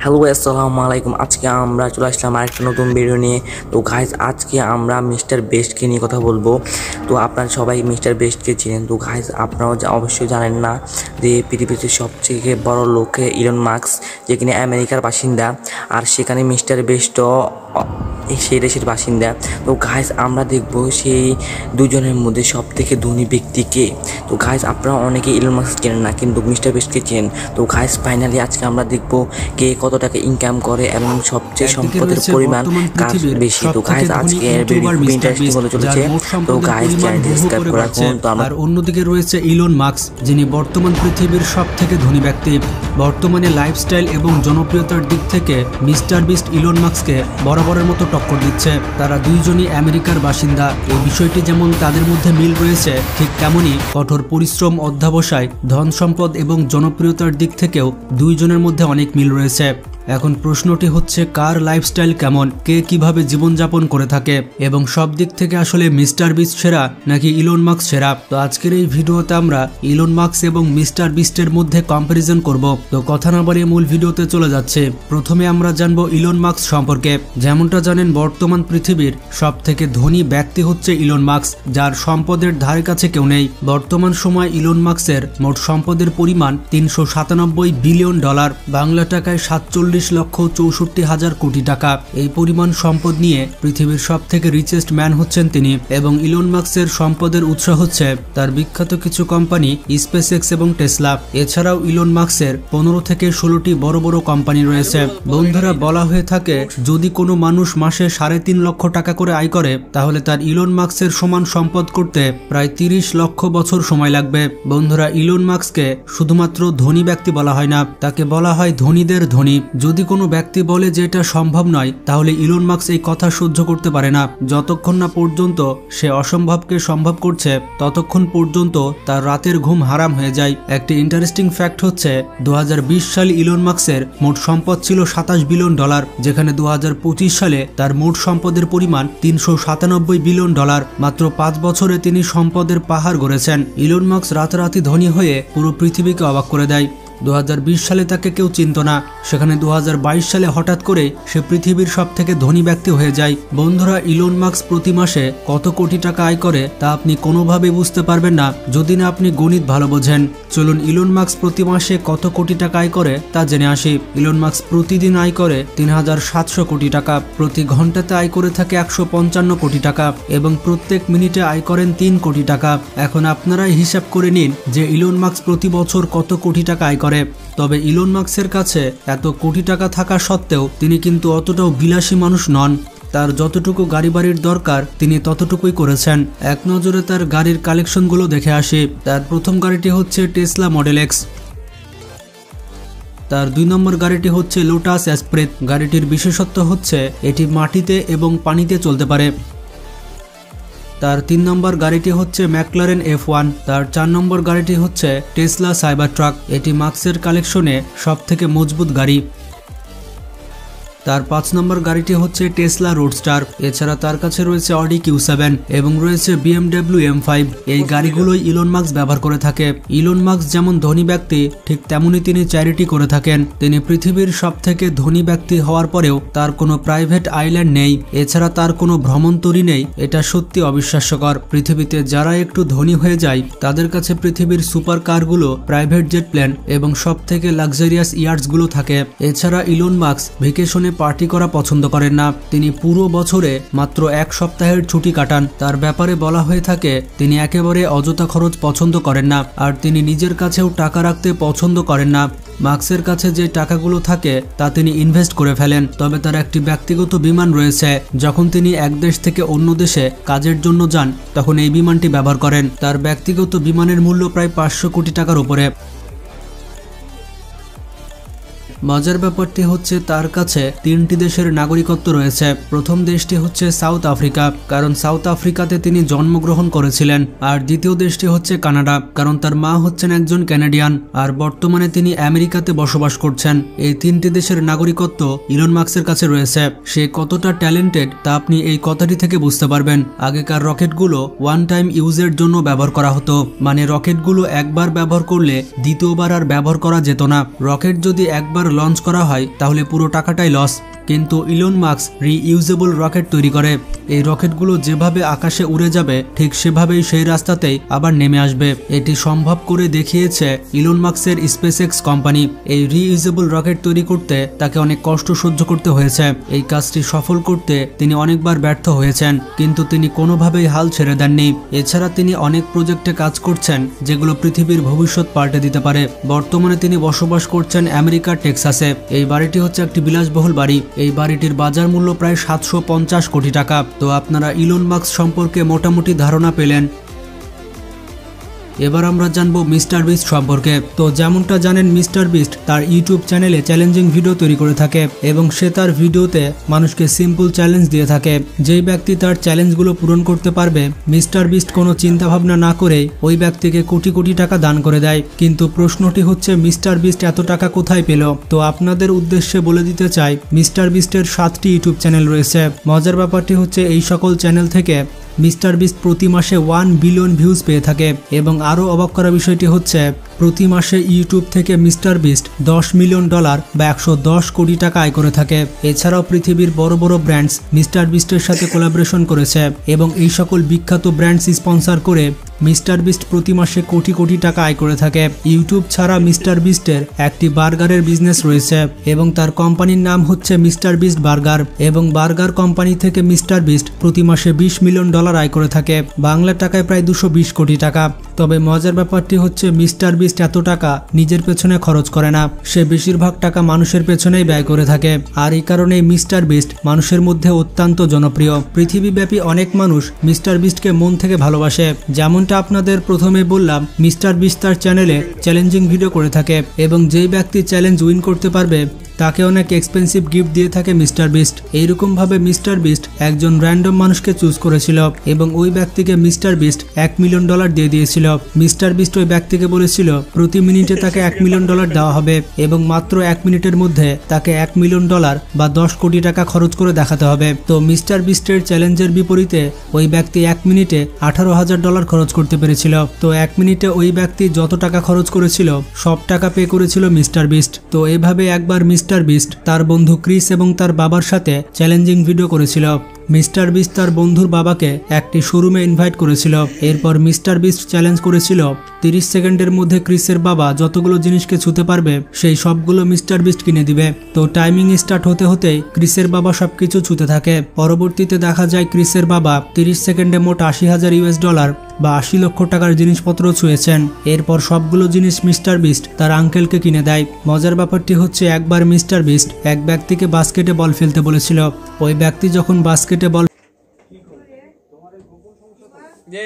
Hello আসসালামু আলাইকুম। আজকে আমরা চলে আসলাম আরেকটা নতুন ভিডিও নিয়ে। তো গাইজ আজকে আমরা মিস্টার বেস্টকে নিয়ে কথা বলবো। তো আপনারা সবাই মিস্টার বেস্টকে চিনেন। তো গাইজ আপনারাও অবশ্যই জানেন না যে পৃথিবীতে সবথেকে বড় লোক ইলন মাস্ক, যে কিনা আমেরিকার বাসিন্দা, আর সেখানে মিস্টার বেস্টও সেই দেশের বাসিন্দা। তো গাইজ আমরা দেখবো সেই দুজনের মধ্যে সব থেকে ধনী ব্যক্তি কে। তো গাইজ আপনারা অনেকে ইলন মাস্ক চেনেন না, কিন্তু মিস্টার বেস্টকে চেনেন। তো গাইজ ফাইনালি আজকে আমরা দেখবো কে কত টাকা ইনকাম করে এবং সবচেয়ে সম্পদের পরিমাণ কার বেশি। তো গাইজ আজকে ইন্টারেস্টিং হতে চলেছে। তো গাইজ চ্যানেলটি সাবস্ক্রাইব করে রাখুন। তো আর অন্যদিকে রয়েছে ইলন মাস্ক, যিনি বর্তমান পৃথিবীর সবথেকে ধনী ব্যক্তি। বর্তমানে লাইফস্টাইল এবং জনপ্রিয়তার দিক থেকে মিস্টার বিস্ট ইলন মাস্ককে বরাবরের মতো টক্কর দিচ্ছে। তারা দুইজনই আমেরিকার বাসিন্দা। এই বিষয়টি যেমন তাদের মধ্যে মিল রয়েছে, ঠিক তেমনই কঠোর পরিশ্রম, অধ্যবসায়, ধন সম্পদ এবং জনপ্রিয়তার দিক থেকেও দুইজনের মধ্যে অনেক মিল রয়েছে। এখন প্রশ্নটি হচ্ছে, কার লাইফস্টাইল কেমন, কে কিভাবে জীবনযাপন করে থাকে এবং সব দিক থেকে আসলে মিস্টার বিস্ট সেরা নাকি ইলন মাস্ক সেরা। তো আজকের এই ভিডিওতে আমরা ইলন মাস্ক এবং মিস্টার বিস্টের মধ্যে কম্পারিজন করব। তো কথা না বাড়িয়ে মূল ভিডিওতে চলে যাচ্ছে। প্রথমে আমরা জানবো ইলন মাস্ক সম্পর্কে। যেমনটা জানেন, বর্তমান পৃথিবীর সব থেকে ধনী ব্যক্তি হচ্ছে ইলন মাস্ক, যার সম্পদের ধারে কাছে কেউ নেই। বর্তমান সময় ইলন মাস্কের মোট সম্পদের পরিমাণ $397 বিলিয়ন, বাংলা টাকায় 47,64,000 কোটি টাকা। এই পরিমাণ সম্পদ নিয়ে পৃথিবীর সব থেকে রিচেস্ট ম্যান হচ্ছেন তিনি। এবং ইলন মাস্কের সম্পদের উৎস হচ্ছে তার বিখ্যাত কিছু কোম্পানি স্পেসএক্স এবং টেসলা। এছাড়াও ইলন মাস্কের 15 থেকে 16টি বড় বড় কোম্পানি রয়েছে। বন্ধুরা, বলা হয়ে থাকে যদি কোনো মানুষ মাসে 3.5 লক্ষ টাকা করে আয় করে, তাহলে তার ইলন মাস্কের সমান সম্পদ করতে প্রায় 30 লক্ষ বছর সময় লাগবে। বন্ধুরা, ইলন মাস্ককে শুধুমাত্র ধনী ব্যক্তি বলা হয় না, তাকে বলা হয় ধনীদের ধনী। যদি কোনো ব্যক্তি বলে যে এটা সম্ভব নয়, তাহলে ইলন মাস্ক এই কথা সহ্য করতে পারে না। যতক্ষণ না পর্যন্ত সে অসম্ভবকে সম্ভব করছে, ততক্ষণ পর্যন্ত তার রাতের ঘুম হারাম হয়ে যায়। একটি ইন্টারেস্টিং ফ্যাক্ট হচ্ছে 2020 সালে ইলন মাস্কের মোট সম্পদ ছিল $27 বিলিয়ন, যেখানে 2025 সালে তার মোট সম্পদের পরিমাণ $397 বিলিয়ন। মাত্র 5 বছরে তিনি সম্পদের পাহাড় গড়েছেন। ইলন মাস্ক রাতারাতি ধনী হয়ে পুরো পৃথিবীকে অবাক করে দেয়। 2020 সালে তাকে কেউ চিনত না, সেখানে 2022 সালে হঠাৎ করে সে পৃথিবীর সব থেকে ধনী ব্যক্তি হয়ে যায়। বন্ধুরা, ইলন মাস্ক প্রতি মাসে কত কোটি টাকা আয় করে তা আপনি কোনোভাবে বুঝতে পারবেন না যদি না আপনি গণিত ভালো বোঝেন। চলুন ইলন মাস্ক প্রতি মাসে কত কোটি টাকা আয় করে তা জেনে আসি। ইলন মাস্ক প্রতিদিন আয় করে 3700 কোটি টাকা, প্রতি ঘন্টাতে আয় করে থাকে 155 কোটি টাকা এবং প্রত্যেক মিনিটে আয় করেন 3 কোটি টাকা। এখন আপনারাই হিসাব করে নিন যে ইলন মাস্ক প্রতি বছর কত কোটি টাকা আয় করে। তবে ইলন মাস্কের কাছে এত কোটি টাকা থাকা সত্ত্বেও তিনি কিন্তু অতটাও বিলাসী মানুষ নন। তার যতটুকু গাড়ি বাড়ির দরকার তিনি ততটুকুই করেছেন। এক নজরে তার গাড়ির কালেকশনগুলো দেখে আসি। তার প্রথম গাড়িটি হচ্ছে টেসলা মডেল এক্স। তার 2 নম্বর গাড়িটি হচ্ছে লোটাস এসপ্রেস। গাড়িটির বিশেষত্ব হচ্ছে এটি মাটিতে এবং পানিতে চলতে পারে। তার 3 নম্বর গাড়িটি হচ্ছে ম্যাকলারেন F1। তার 4 নম্বর গাড়িটি হচ্ছে টেসলা সাইবার ট্রাক। এটি মাস্কের কালেকশনে সব থেকে মজবুত গাড়ি। তার 5 নম্বর গাড়িটি হচ্ছে টেসলা রোডস্টার। এছাড়া তার কাছে রয়েছে অডি Q7 এবং রয়েছে BMW M5। এই গাড়িগুলোই ইলন মাস্ক ব্যবহার করে থাকে। ইলন মাস্ক যেমন ধনী ব্যক্তি, ঠিক তেমনি তিনি চ্যারিটি করে থাকেন। তিনি পৃথিবীর সব থেকে ধনী ব্যক্তি হওয়ার পরেও তার কোনো প্রাইভেট আইল্যান্ড নেই, এছাড়া তার কোনো ভ্রমণতরী নেই। এটা সত্যি অবিশ্বাস্যকর। পৃথিবীতে যারা একটু ধনী হয়ে যায় তাদের কাছে পৃথিবীর সুপার কারগুলো, প্রাইভেট জেট প্লেন এবং সব থেকে লাক্সারিয়াস ইয়ার্ডসগুলো থাকে। এছাড়া ইলন মাস্ক ভ্যাকেশনে পার্টি করা পছন্দ করেন না। তিনি পুরো বছরে মাত্র 1 সপ্তাহের ছুটি কাটান। তার ব্যাপারে বলা হয়ে থাকে তিনি একেবারে অযথা খরচ পছন্দ করেন না, আর তিনি নিজের কাছেও টাকা রাখতে পছন্দ করেন না। মাস্কের কাছে যে টাকাগুলো থাকে তা তিনি ইনভেস্ট করে ফেলেন। তবে তার একটি ব্যক্তিগত বিমান রয়েছে। যখন তিনি এক দেশ থেকে অন্য দেশে কাজের জন্য যান, তখন এই বিমানটি ব্যবহার করেন। তার ব্যক্তিগত বিমানের মূল্য প্রায় 500 কোটি টাকার উপরে। মজার ব্যাপারটি হচ্ছে তার কাছে 3টি দেশের নাগরিকত্ব রয়েছে। প্রথম দেশটি হচ্ছে সাউথ আফ্রিকা, কারণ সাউথ আফ্রিকাতে তিনি জন্মগ্রহণ করেছিলেন। আর দ্বিতীয় দেশটি হচ্ছে কানাডা, কারণ তার মা হচ্ছেন একজন ক্যানাডিয়ান, আর বর্তমানে তিনি আমেরিকাতে বসবাস করছেন। এই 3টি দেশের নাগরিকত্ব ইলন মাস্কের কাছে রয়েছে। সে কতটা ট্যালেন্টেড তা আপনি এই কথাটি থেকে বুঝতে পারবেন। আগেকার রকেটগুলো ওয়ান টাইম ইউজের জন্য ব্যবহার করা হতো, মানে রকেটগুলো একবার ব্যবহার করলে দ্বিতীয়বার আর ব্যবহার করা যেত না। রকেট যদি একবার লঞ্চ করা হয় তাহলে পুরো টাকাটাই লস। কিন্তু ইলন মাস্ক রিইউজেবল রকেট তৈরি করে। এই রকেটগুলো যেভাবে আকাশে উড়ে যাবে ঠিক সেভাবেই সেই রাস্তাতেই আবার নেমে আসবে। এটি সম্ভব করে দেখিয়েছে ইলন মাস্কের স্পেসএক্স কোম্পানি। এই রিইউজেবল রকেট তৈরি করতে তাকে অনেক কষ্ট সহ্য করতে হয়েছে। এই কাজটি সফল করতে তিনি অনেকবার ব্যর্থ হয়েছেন, কিন্তু তিনি কোনোভাবেই হাল ছেড়ে দেননি। এছাড়া তিনি অনেক প্রজেক্টে কাজ করছেন যেগুলো পৃথিবীর ভবিষ্যৎ পাল্টে দিতে পারে। বর্তমানে তিনি বসবাস করছেন আমেরিকার টেক্সাসে। এই বাড়িটি হচ্ছে একটি বিলাসবহুল বাড়ি। এই বাড়িটির বাজার মূল্য প্রায় 750 কোটি টাকা। তো আপনারা ইলন মাস্ক সম্পর্কে মোটামুটি ধারণা পেলেন। এবার আমরা জানবো মিস্টার বিস্ট সম্পর্কে। তো যেমনটা জানেন, মিস্টার বিস্ট তার ইউটিউব চ্যানেলে চ্যালেঞ্জিং ভিডিও তৈরি করে থাকে এবং সে তার ভিডিওতে মানুষকে সিম্পল চ্যালেঞ্জ দিয়ে থাকে। যেই ব্যক্তি তার চ্যালেঞ্জগুলো পূরণ করতে পারবে, মিস্টার বিস্ট কোনো চিন্তা ভাবনা না করে ওই ব্যক্তিকে কোটি কোটি টাকা দান করে দেয়। কিন্তু প্রশ্নটি হচ্ছে, মিস্টার বিস্ট এত টাকা কোথায় পেল? তো আপনাদের উদ্দেশ্যে বলে দিতে চাই, মিস্টার বিস্টের 7টি ইউটিউব চ্যানেল রয়েছে। মজার ব্যাপারটি হচ্ছে, এই সকল চ্যানেল থেকে মিস্টার বিস্ট প্রতি মাসে 1 বিলিয়ন ভিউজ পেয়ে থাকে। এবং আরও অবাক করা বিষয়টি হচ্ছে, প্রতি মাসে ইউটিউব থেকে মিস্টার বিস্ট $10 মিলিয়ন বা 110 কোটি টাকা আয় করে থাকে। এছাড়াও পৃথিবীর বড় বড় ব্র্যান্ডস মিস্টার বিস্টের সাথে কোলাবোরেশন করেছে এবং এই সকল বিখ্যাত ব্র্যান্ডস স্পন্সর করে মিস্টার বিস্ট প্রতি মাসে কোটি কোটি টাকা আয় করে থাকে। ইউটিউব ছাড়া মিস্টার বিস্টের একটি বার্গারের বিজনেস রয়েছে এবং তার কোম্পানির নাম হচ্ছে মিস্টার বিস্ট বার্গার। এবং বার্গার কোম্পানি থেকে মিস্টার বিস্ট প্রতি মাসে $20 মিলিয়ন আয় করে থাকে, বাংলা টাকায় প্রায় 220 কোটি টাকা। তবে মজার ব্যাপারটি হচ্ছে, মিস্টার বিস্ট এত টাকা নিজের পেছনে খরচ করে না, সে বেশিরভাগ টাকা মানুষের পেছনেই ব্যয় করে থাকে। আর এই কারণেই মিস্টার বিস্ট মানুষের মধ্যে অত্যন্ত জনপ্রিয়। পৃথিবীব্যাপী অনেক মানুষ মিস্টার বিস্টকে মন থেকে ভালোবাসে। যেমনটা আপনাদের প্রথমে বললাম, মিস্টার বিস্ট তার চ্যানেলে চ্যালেঞ্জিং ভিডিও করে থাকে এবং যেই ব্যক্তি চ্যালেঞ্জ উইন করতে পারবে তাকে অনেক এক্সপেন্সিভ গিফট দিয়ে থাকে মিস্টার বিস্ট। এইরকম ভাবে মিস্টার বিস্ট একজন র্যান্ডম মানুষকে চুজ করেছিল এবং ওই ব্যক্তিকে মিস্টার বিস্ট $1 মিলিয়ন দিয়ে দিয়েছিল। মিস্টার বিস্ট ওই ব্যক্তিকে বলেছিল প্রতি মিনিটে তাকে $1 মিলিয়ন দেওয়া হবে এবং মাত্র 1 মিনিটের মধ্যে তাকে $1 মিলিয়ন বা 10 কোটি টাকা খরচ করে দেখাতে হবে। তো মিস্টার বিস্টের চ্যালেঞ্জের বিপরীতে ওই ব্যক্তি 1 মিনিটে $18,000 খরচ করতে পেরেছিল। তো 1 মিনিটে ওই ব্যক্তি যত টাকা খরচ করেছিল সব টাকা পে করেছিল মিস্টার বিস্ট। তো এভাবে একবার মিস্টার বিস্ট তার বন্ধু ক্রিস এবং তার বাবার সাথে চ্যালেঞ্জিং ভিডিও করেছিল। মিস্টার বিস্ট তার বন্ধুর বাবাকে একটি শোরুমে ইনভাইট করেছিল। এরপর মিস্টার বিস্ট চ্যালেঞ্জ করেছিল 30 সেকেন্ডের মধ্যে ক্রিসের বাবা যতগুলো জিনিসকে ছুঁতে পারবে সেই সবগুলো মিস্টার বিস্ট কিনে দিবে। তো টাইমিং স্টার্ট হতে হতেই ক্রিসের বাবা সবকিছু ছুঁতে থাকে। পরবর্তীতে দেখা যায় ক্রিসের বাবা 30 সেকেন্ডে মোট $80,000 বা 80 লক্ষ টাকার জিনিসপত্র ছুঁয়েছেন। এরপর সবগুলো জিনিস মিস্টার বিস্ট তার আঙ্কেলকে কিনে দেয়। মজার ব্যাপারটি হচ্ছে, একবার মিস্টার বিস্ট এক ব্যক্তিকে বাস্কেটে বল ফেলতে বলেছিল। ওই ব্যক্তি যখন বাস্কেটে বল যে